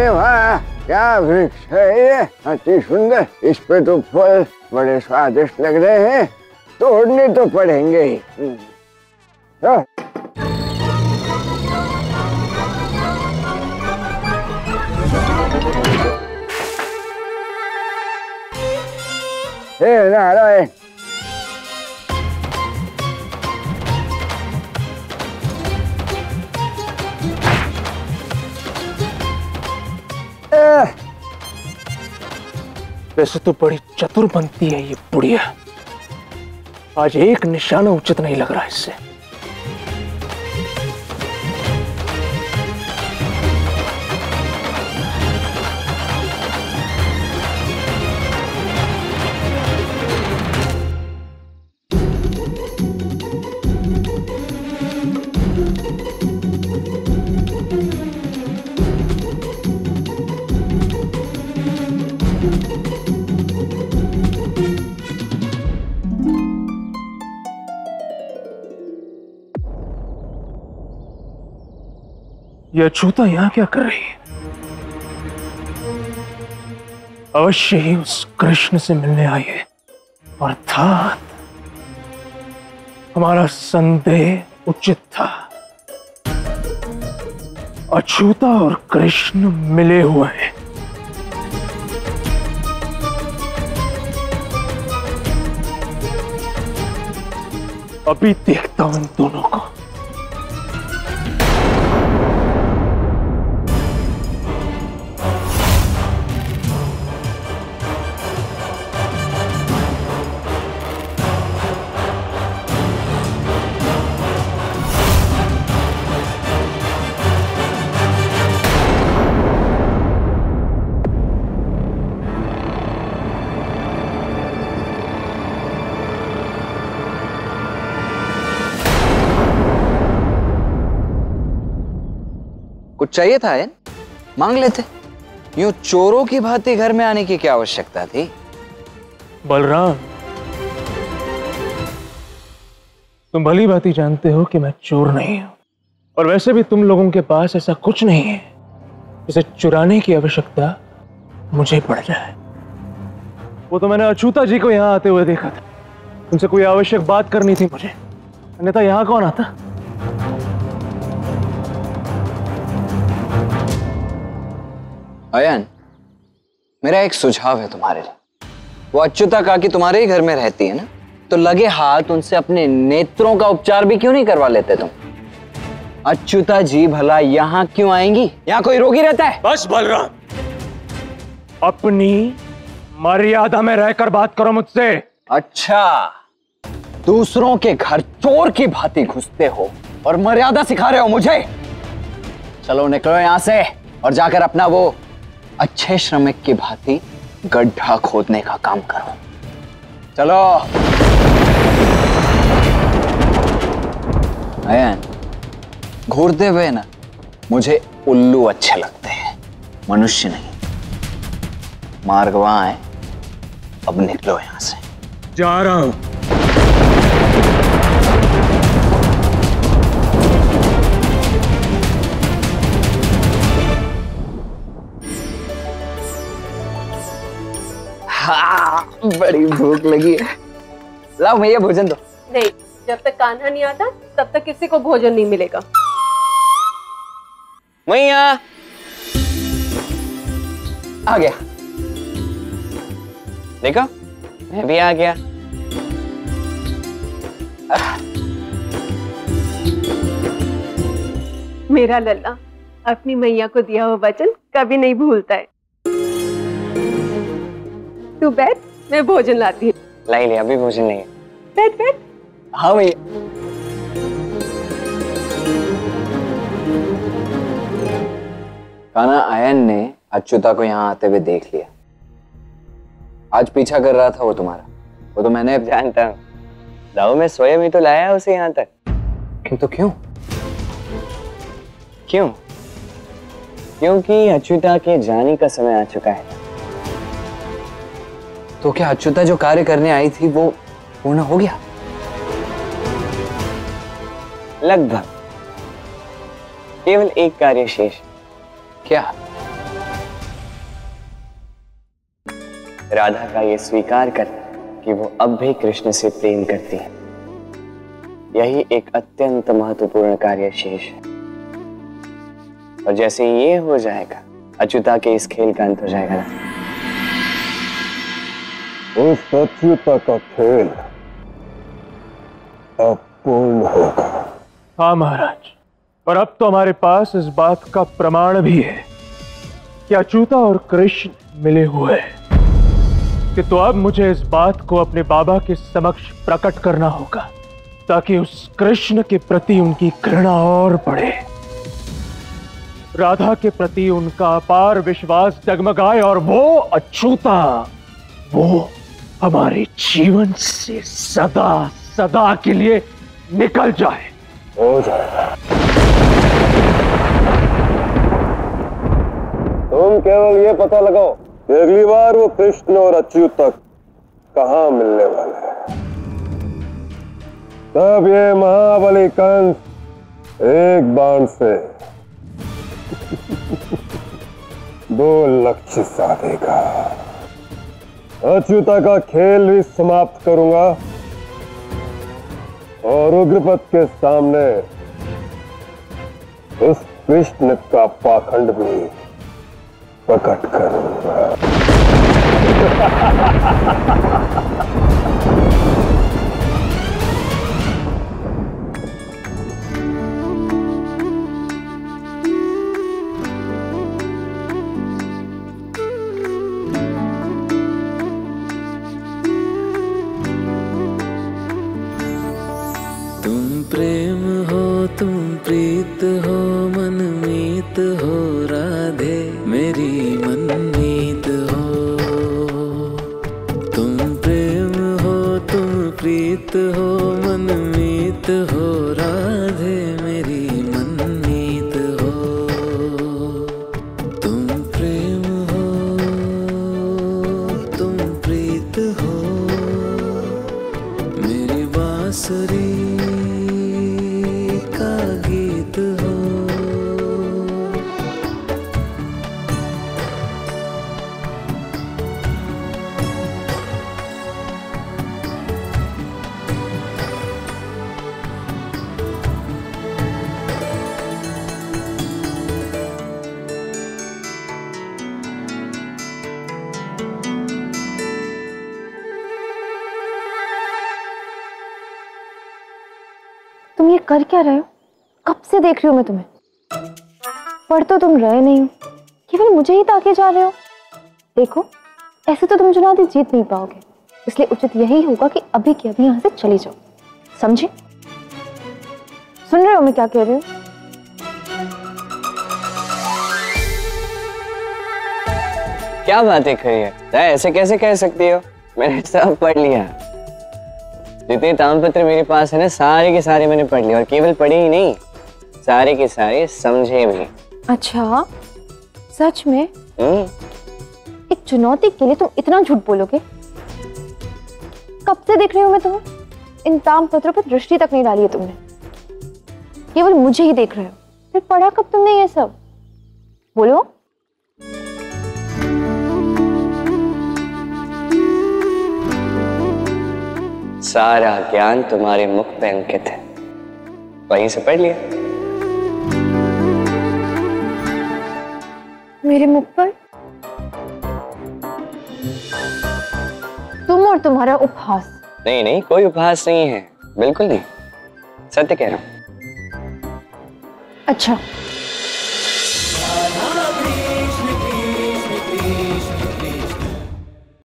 अरे वाह, क्या वृक्ष है ये, अति सुंदर। इस पे तो फल बड़े स्वादिष्ट लग रहे हैं, तोड़ने तो पड़ेंगे ही। हे नारायण, वैसे तो बड़ी चतुर बनती है ये बुढ़िया। आज एक निशाना उचित नहीं लग रहा इससे। यह अछूता यहां क्या कर रही है? अवश्य ही उस कृष्ण से मिलने आई है, अर्थात हमारा संदेह उचित था। अछूता और कृष्ण मिले हुए हैं। अभी देखता हूं इन दोनों को। कुछ चाहिए था आयन? मांग लेते। यूं चोरों की भांति घर में आने की क्या आवश्यकता थी? बलराम, तुम भली भांति जानते हो कि मैं चोर नहीं हूं, और वैसे भी तुम लोगों के पास ऐसा कुछ नहीं है जिसे चुराने की आवश्यकता मुझे पड़ जाए। वो तो मैंने अछूता जी को यहां आते हुए देखा था। उनसे कोई आवश्यक बात करनी थी मुझे, अन्यथा यहां कौन आता? आयन, मेरा एक सुझाव है तुम्हारे लिए। वो अच्युता काकी तुम्हारे ही घर में रहती है ना, तो लगे हाथ उनसे अपने नेत्रों का उपचार भी क्यों नहीं करवा लेते तुम? अच्युता जी भला यहाँ क्यों आएंगी? यहाँ कोई रोगी रहता है? बस बलराम, अपनी मर्यादा में रहकर बात करो मुझसे। अच्छा, दूसरों के घर चोर की भांति घुसते हो और मर्यादा सिखा रहे हो मुझे? चलो निकलो यहां से और जाकर अपना वो अच्छे श्रमिक की भांति गड्ढा खोदने का काम करो। चलो। आयन, घूरते हुए ना मुझे उल्लू अच्छे लगते हैं, मनुष्य नहीं। मार्ग वहां है, अब निकलो यहां से। जा रहा हूं। हाँ, बड़ी भूख लगी है। लाओ भैया भोजन दो। नहीं, जब तक कान्हा नहीं आता तब तक किसी को भोजन नहीं मिलेगा। मैया आ गया, देखो मैं भी आ गया। मेरा लल्ला अपनी मैया को दिया हुआ वचन कभी नहीं भूलता है। तू बैठ, मैं भोजन लाती हूँ। लाई लिया, अभी भोजन नहीं है। बैठ बैठ। हाँ भैया। कान्हा, आयन ने अच्युता को यहाँ आते हुए देख लिया। आज पीछा कर रहा था वो तुम्हारा। वो तो मैंने जानता हूँ, दाऊ मैं स्वयं ही तो लाया उसे यहाँ तक। किंतु क्यों? क्यों? क्योंकि अच्युता के जाने का समय आ चुका है। तो क्या अच्युता जो कार्य करने आई थी वो पूर्ण हो गया? लगभग। केवल एक कार्य शेष। क्या? राधा का ये स्वीकार कर कि वो अब भी कृष्ण से प्रेम करती है। यही एक अत्यंत महत्वपूर्ण कार्य शेष है, और जैसे ये हो जाएगा अच्युता के इस खेल का अंत हो जाएगा ना। उस अच्युता का खेल अब पूर्ण होगा। हाँ महाराज, और अब तो हमारे पास इस बात का प्रमाण भी है कि अच्युता और कृष्ण मिले हुए हैं। कि तो अब मुझे इस बात को अपने बाबा के समक्ष प्रकट करना होगा, ताकि उस कृष्ण के प्रति उनकी घृणा और बढ़े, राधा के प्रति उनका अपार विश्वास जगमगाए, और वो अच्युता वो हमारे जीवन से सदा सदा के लिए निकल जाए। हो जाएगा। तुम केवल ये पता लगाओ कि अगली बार वो कृष्ण और अच्युत कहाँ मिलने वाले हैं। तब ये महाबली कंस एक बाण से 2 लक्ष्य साधेगा। अच्युता का खेल भी समाप्त करूंगा और उग्रपद के सामने उस कृष्ण का पाखंड भी प्रकट करूंगा। प्रेम हो तुम प्रीत हो मनमीत हो राधे मेरी मनमीत हो। तुम प्रेम हो तुम प्रीत हो मनमीत हो राधे मेरी मनमीत हो। तुम प्रेम हो तुम प्रीत हो मेरी बांसुरी का गीत हो। तुम ये कर क्या रहे हो? कब से देख रही हूँ मैं तुम्हें। पढ़ तो तुम रहे नहीं हो, केवल मुझे ही ताके जा रहे हो। देखो, ऐसे तो तुम चुनौती जीत नहीं पाओगे, इसलिए उचित यही होगा कि अभी के अभी यहाँ से चली जाओ। समझे? सुन रहे हो मैं क्या कह रही हूँ? क्या बातें करी है? ऐसे कैसे कह सकती हो? मैंने सब पढ़ लिया। जितने तामपत्र मेरे पास है ना, सारे के सारे मैंने पढ़ लिए, और केवल पढ़े ही नहीं, सारे के सारे समझे भी। अच्छा, सच में? एक चुनौती के लिए तुम इतना झूठ बोलोगे? कब से देख रही हूँ मैं तुम्हें। इन तामपत्रों पर दृष्टि तक नहीं डाली है तुमने, केवल मुझे ही देख रहे हो। फिर पढ़ा कब तुमने ये सब? बोलो। सारा ज्ञान तुम्हारे मुख पे अंकित है, वहीं से पढ़ लिया। मेरे मुख पर? तुम और तुम्हारा उपहास। नहीं नहीं, कोई उपहास नहीं है, बिल्कुल नहीं, सत्य कह रहा हूं। अच्छा,